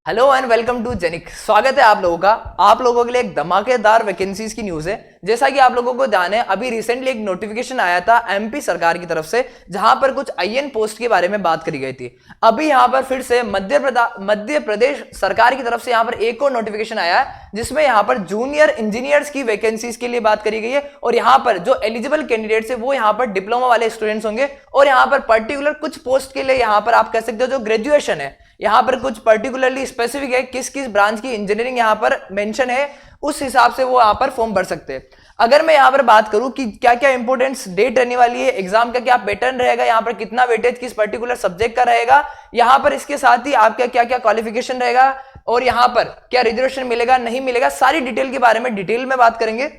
Hello and welcome to Genic. स्वागत है आप लोगों का। आप लोगों के लिए एक धमाकेदार वैकेंसीज की न्यूज है। जैसा कि आप लोगों को ध्यान है, अभी रिसेंटली एक नोटिफिकेशन आया था एमपी सरकार की तरफ से, जहां पर कुछ आईएएन पोस्ट के बारे में बात करी गई थी। अभी यहां पर फिर से मध्य प्रदेश सरकार की तरफ से यहां पर एक और नोटिफिकेशन आया है, जिसमें यहां पर जूनियर इंजीनियर्स की वैकेंसीज के लिए बात करी गई है। और यहां पर जो एलिजिबल कैंडिडेट्स है वो यहां पर डिप्लोमा वाले स्टूडेंट्स होंगे। और यहां पर पर्टिकुलर कुछ पोस्ट के लिए यहां पर आप कह सकते हो जो ग्रेजुएशन है, यहां पर कुछ पर्टिकुलरली स्पेसिफिक है किस किस ब्रांच की इंजीनियरिंग यहां पर मेंशन है, उस हिसाब से वो यहां पर फॉर्म भर सकते हैं। अगर मैं यहां पर बात करूं कि क्या क्या इंपॉर्टेंट डेट रहने वाली है, एग्जाम का क्या पैटर्न रहेगा, यहां पर कितना वेटेज किस पर्टिकुलर सब्जेक्ट का रहेगा, यहां पर इसके साथ ही आपका क्या क्या क्वालिफिकेशन रहेगा और यहां पर क्या रिजर्वेशन मिलेगा नहीं मिलेगा, सारी डिटेल के बारे में डिटेल में बात करेंगे।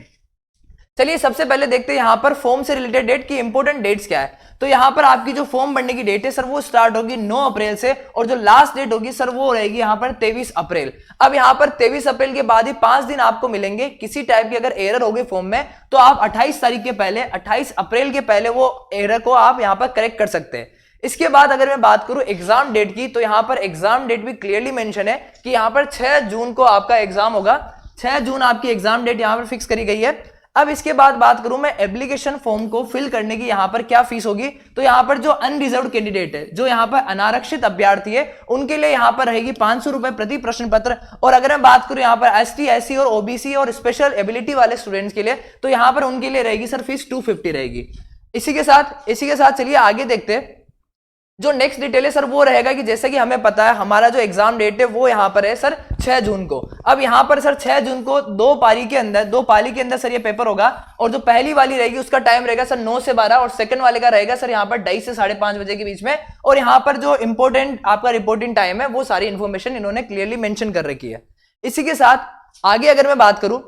चलिए सबसे पहले देखते हैं यहां पर फॉर्म से रिलेटेड डेट की इंपॉर्टेंट डेट्स क्या है। तो यहां पर आपकी जो फॉर्म भरने की डेट है सर वो स्टार्ट होगी 9 अप्रैल से, और जो लास्ट डेट होगी सर वो रहेगी यहां पर 23 अप्रैल। अब यहां पर 23 अप्रैल के बाद ही 5 दिन आपको मिलेंगे। किसी टाइप की अगर एरर होगी फॉर्म में तो आप 28 तारीख के पहले 28 अप्रैल के पहले वो एरर को आप यहां पर करेक्ट कर सकते हैं। इसके बाद अगर मैं बात करूं एग्जाम डेट की, तो यहां पर एग्जाम डेट भी क्लियरली मेंशन है कि यहां पर 6 जून को आपका एग्जाम होगा। 6 जून आपकी एग्जाम डेट यहां पर फिक्स करी गई है। अब इसके बाद बात करूं मैं एप्लीकेशन फॉर्म को फिल करने की यहां पर क्या फीस होगी। तो यहां पर जो अनरिजर्व्ड कैंडिडेट है, जो यहां पर अनारक्षित अभ्यर्थी है, उनके लिए यहां पर रहेगी 500 रुपए प्रति प्रश्न पत्र। और अगर मैं बात करूं यहां पर एसटी, एससी और ओबीसी और स्पेशल एबिलिटी वाले स्टूडेंट्स के लिए, तो यहां पर उनके लिए रहेगी सर फीस 250 रहेगी। इसी के साथ चलिए आगे देखते हैं। जो नेक्स्ट डिटेल है सर वो रहेगा कि जैसे कि हमें पता है हमारा जो एग्जाम डेट है वो यहां पर है सर 6 जून को। अब यहां पर सर 6 जून को दो पाली के अंदर सर ये पेपर होगा। और जो पहली वाली रहेगी उसका टाइम रहेगा सर 9 से 12, और सेकंड वाले का रहेगा सर यहां पर 2:30 से 5:30 बजे के बीच में। और यहां पर जो इंपॉर्टेंट आपका रिपोर्टिंग टाइम है वो सारी इंफॉर्मेशन इन्होंने क्लियरली मेंशन कर रखी है। इसी के साथ आगे अगर मैं बात करूं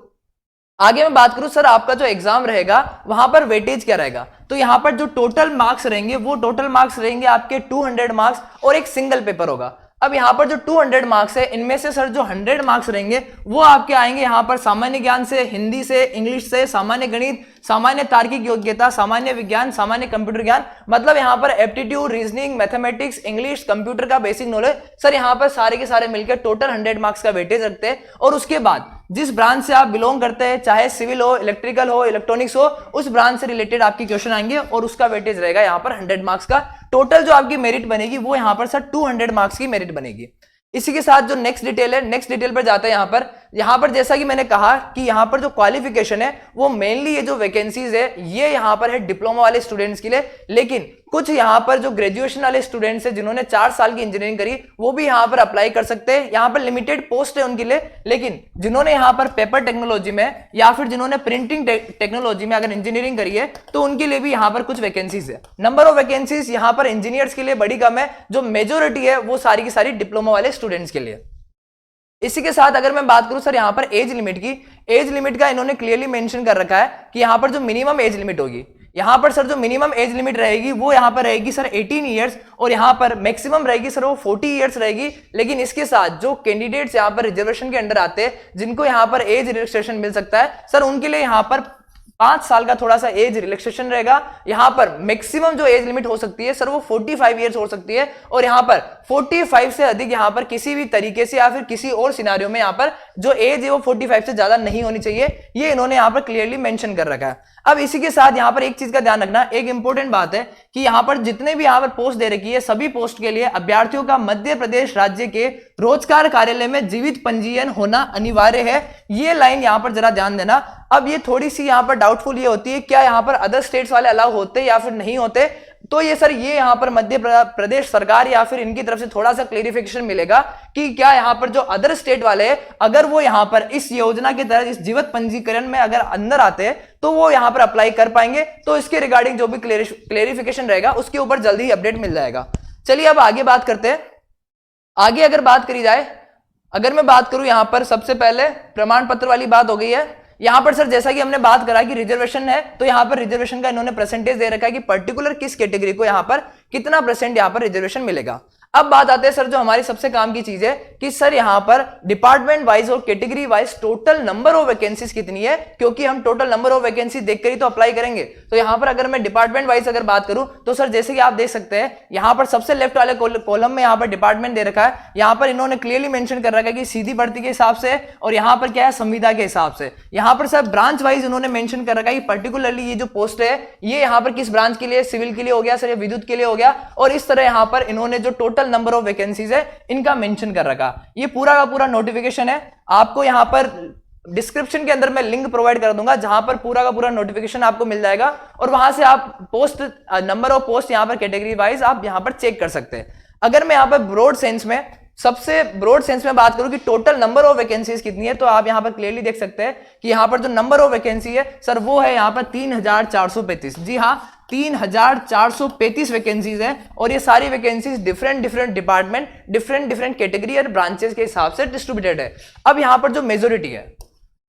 सर आपका जो एग्जाम रहेगा वहां पर वेटेज क्या रहेगा। तो यहां पर जो टोटल मार्क्स रहेंगे आपके 200 मार्क्स और एक सिंगल पेपर होगा। अब यहां पर जो 200 मार्क्स है, इनमें से सर जो 100 मार्क्स रहेंगे वो आपके आएंगे यहां पर सामान्य ज्ञान से, हिंदी से, इंग्लिश से, सामान्य गणित, सामान्य तार्किक योग्यता, सामान्य विज्ञान, सामान्य कंप्यूटर ज्ञान, मतलब यहां पर aptitude, reasoning, mathematics, English, computer का बेसिक नॉलेज, सर यहां पर सारे के सारे मिलकर टोटल 100 मार्क्स का वेटेज रखते हैं। और उसके बाद जिस ब्रांच से आप बिलोंग करते हैं, चाहे सिविल हो, इलेक्ट्रिकल हो, इलेक्ट्रॉनिक्स हो, उस ब्रांच से रिलेटेड आपके क्वेश्चन आएंगे और उसका वेटेज रहेगा यहां पर 100 मार्क्स का। टोटल जो आपकी मेरिट बनेगी वो यहां पर सर 200 मार्क्स की मेरिट बनेगी। इसी के साथ जो नेक्स्ट डिटेल पर जाता है यहां पर जैसा कि मैंने कहा कि यहां पर जो क्वालिफिकेशन है वो मेनली ये जो वैकेंसीज है ये यहां पर है डिप्लोमा वाले स्टूडेंट्स के लिए। लेकिन कुछ यहां पर जो ग्रेजुएशन वाले स्टूडेंट्स है जिन्होंने 4 साल की इंजीनियरिंग करी वो भी यहां पर अप्लाई कर सकते हैं। यहां पर लिमिटेड पोस्ट है उनके लिए, लेकिन जिन्होंने यहां पर पेपर टेक्नोलॉजी में या फिर जिन्होंने प्रिंटिंग टेक्नोलॉजी में अगर इंजीनियरिंग करी है तो उनके लिए भी यहां पर कुछ वैकेंसीज है। नंबर ऑफ वैकेंसीज यहां पर इंजीनियर्स के लिए बड़ी कम है, जो मेजोरिटी है वो सारी की सारी डिप्लोमा वाले स्टूडेंट्स के लिए। इसी के साथ अगर मैं बात करूं सर यहां पर एज लिमिट का इन्होंने क्लियरली मेंशन कर रखा है कि यहां पर जो मिनिमम एज लिमिट होगी, यहां पर सर जो मिनिमम एज लिमिट रहेगी वो यहां पर रहेगी सर 18 ईयर्स, और यहां पर मैक्सिमम रहेगी सर वो 40 ईयर्स रहेगी। लेकिन इसके साथ जो कैंडिडेट्स यहां पर रिजर्वेशन के अंडर आते हैं, जिनको यहां पर एज रिलैक्सेशन मिल सकता है, सर उनके लिए यहां पर 5 साल का थोड़ा सा एज रिलैक्सेशन रहेगा। यहां पर मैक्सिमम जो एज लिमिट हो सकती है सर वो 45 ईयर्स हो सकती है, और यहां पर 45 से अधिक यहां पर किसी भी तरीके से या फिर किसी और सिनारियो में यहां पर जो एज है वो 45 से ज्यादा नहीं होनी चाहिए। ये इन्होंने यहां पर क्लियरली मेंशन कर रखा है। अब इसी के साथ यहां पर एक चीज का ध्यान रखना, एक इंपॉर्टेंट बात है कि यहां पर जितने भी यहां पर पोस्ट दे रखी है सभी पोस्ट के लिए अभ्यर्थियों का मध्य प्रदेश राज्य के रोजगार कार्यालय में जीवित पंजीयन होना अनिवार्य है। ये लाइन यहां पर जरा ध्यान देना। अब ये थोड़ी सी यहां पर डाउटफुल ये होती है क्या यहां पर अदर स्टेट्स वाले अलाउ होते या फिर नहीं होते। तो ये सर ये यहां पर मध्य प्रदेश सरकार या फिर इनकी तरफ से थोड़ा सा क्लेरिफिकेशन मिलेगा कि क्या यहां पर जो अदर स्टेट वाले हैं अगर वो यहां पर इस योजना के तहत इस जीवित पंजीकरण में अगर अंदर आते हैं तो वो यहां पर अप्लाई कर पाएंगे। तो इसके रिगार्डिंग जो भी क्लेरिफिकेशन रहेगा उसके ऊपर जल्दी ही अपडेट मिल जाएगा। चलिए अब आगे बात करते हैं। आगे अगर बात करी जाए, अगर मैं बात करूं यहां पर सबसे पहले प्रमाण पत्र वाली बात हो गई है। यहां पर सर जैसा कि हमने बात करा कि रिजर्वेशन है, तो यहां पर रिजर्वेशन का इन्होंने परसेंटेज दे रखा है कि पर्टिकुलर किस कैटेगरी को यहां पर कितना परसेंट यहां पर रिजर्वेशन मिलेगा। अब बात आते हैं सर जो हमारी सबसे काम की चीज है कि सर यहां पर डिपार्टमेंट वाइज और category wise total number of vacancies कितनी है, क्योंकि हम टोटल नंबर ऑफ वैकेंसी देखकर ही तो अप्लाई करेंगे। तो यहाँ पर अगर मैं डिपार्टमेंट वाइज अगर बात करूं तो सर जैसे कि आप देख सकते हैं यहाँ पर सबसे लेफ्ट वाले कॉलम में यहाँ पर डिपार्टमेंट दे रखा है। यहाँ पर इन्होंने क्लियरली मेंशन कर रखा है कि सीधी भर्ती के हिसाब से, और यहाँ पर क्या है संविदा के हिसाब से। यहाँ पर सर ब्रांच वाइज इन्होंने मेंशन कर रखा है कि पर्टिकुलरली ये जो पोस्ट है ये यहाँ पर किस ब्रांच के लिए, सिविल के लिए हो गया सर, या विद्युत के लिए हो गया, और इस तरह यहाँ पर इन्होंने जो टोटल नंबर ऑफ वैकेंसीज है इनका मेंशन कर रखा। ये पूरा का पूरा नोटिफिकेशन है, आपको यहाँ पर डिस्क्रिप्शन के अंदर मैं लिंक प्रोवाइड कर दूंगा जहां पर पूरा का पूरा नोटिफिकेशन आपको मिल जाएगा, और वहां से आप पोस्ट नंबर ऑफ पोस्ट यहां पर कैटेगरी वाइज आप यहां पर चेक कर सकते हैं। अगर मैं यहां पर ब्रॉड सेंस में, सबसे ब्रॉड सेंस में बात करूं कि टोटल नंबर ऑफ वैकेंसीज कितनी है, तो आप यहां पर क्लियरली देख सकते हैं कि यहां पर जो नंबर ऑफ वैकेंसी है सर वो है यहां पर 3435। जी हाँ, 3435 वैकेंसीज हैं, और ये सारी vacancies different department, different category और ब्रांचेस के हिसाब से डिस्ट्रीब्यूटेड है। अब यहां पर जो मेजोरिटी है,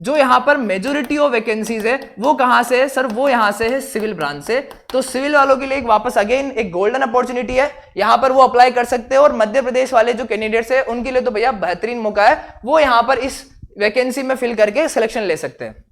जो यहां पर मेजोरिटी ऑफ वैकेंसीज है वो कहां से है सर, वो यहां से है सिविल ब्रांच से। तो सिविल वालों के लिए एक वापस अगेन एक गोल्डन अपॉर्चुनिटी है, यहां पर वो अप्लाई कर सकते हैं, और मध्य प्रदेश वाले जो कैंडिडेट्स है उनके लिए तो भैया बेहतरीन मौका है, वो यहां पर इस वैकेंसी में फिल करके सिलेक्शन ले सकते हैं।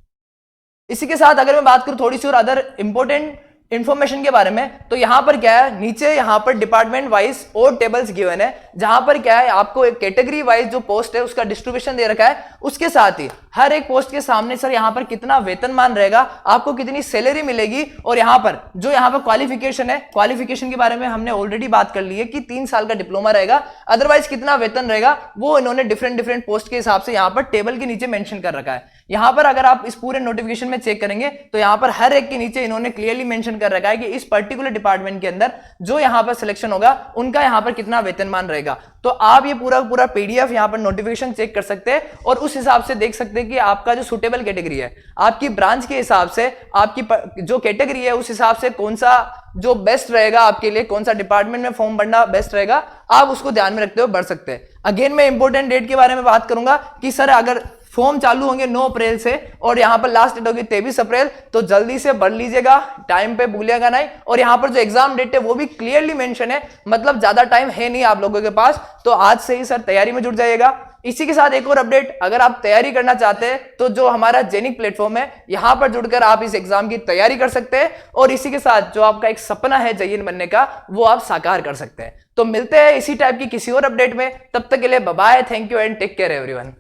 इसी के साथ अगर मैं बात करूं थोड़ी सी और अदर इंपॉर्टेंट इंफॉर्मेशन के बारे में, तो यहां पर क्या है, नीचे यहां पर डिपार्टमेंट वाइज और टेबल्स गिवन है, जहां पर क्या है आपको एक कैटेगरी वाइज जो पोस्ट है उसका डिस्ट्रीब्यूशन दे रखा है। उसके साथ ही हर एक पोस्ट के सामने सर यहां पर कितना वेतनमान रहेगा, आपको कितनी सैलरी मिलेगी, और यहां पर जो यहां पर क्वालिफिकेशन है, क्वालिफिकेशन के बारे में हमने ऑलरेडी बात कर ली है कि 3 साल का डिप्लोमा रहेगा, अदरवाइज कितना वेतन रहेगा वो इन्होंने डिफरेंट पोस्ट के हिसाब से यहां पर टेबल के नीचे मेंशन कर रखा है। यहां पर अगर आप इस पूरे नोटिफिकेशन में चेक करेंगे तो यहां पर हर एक के नीचे इन्होंने क्लियरली मेंशन कर रखा है कि इस पर्टिकुलर डिपार्टमेंट के अंदर जो यहां पर सिलेक्शन होगा उनका यहां पर कितना वेतनमान रहेगा। तो आप ये पूरा पीडीएफ यहां पर नोटिफिकेशन चेक कर सकते हैं, और उस हिसाब से देख सकते हैं कि आपका जो सुटेबल कैटेगरी है, आपकी ब्रांच के हिसाब से, आपकी जो कैटेगरी है उस हिसाब से कौन सा जो बेस्ट रहेगा आपके लिए, कौन सा डिपार्टमेंट में फॉर्म भरना बेस्ट रहेगा, आप उसको ध्यान में रखते हुए भर सकते हैं। अगेन मैं इंपॉर्टेंट डेट के बारे में बात करूंगा कि सर अगर फॉर्म चालू होंगे 9 अप्रैल से और यहां पर लास्ट डेट होगी 23 अप्रैल, तो जल्दी से भर लीजिएगा, टाइम पे भूलिएगा नहीं। और यहां पर जो एग्जाम डेट है वो भी क्लियरली मेंशन है, मतलब ज्यादा टाइम है नहीं आप लोगों के पास, तो आज से ही सर तैयारी में जुट जाइएगा। इसी के साथ एक और अपडेट, अगर आप तैयारी करना चाहते हैं तो जो हमारा जेनिक प्लेटफॉर्म है यहां पर जुड़कर आप इस एग्जाम की तैयारी कर सकते हैं, और इसी के साथ जो आपका एक सपना है जेईई बनने का वो आप साकार कर सकते हैं। तो मिलते हैं इसी टाइप की किसी और अपडेट में, तब तक के लिए bye bye, thank you and take care everyone.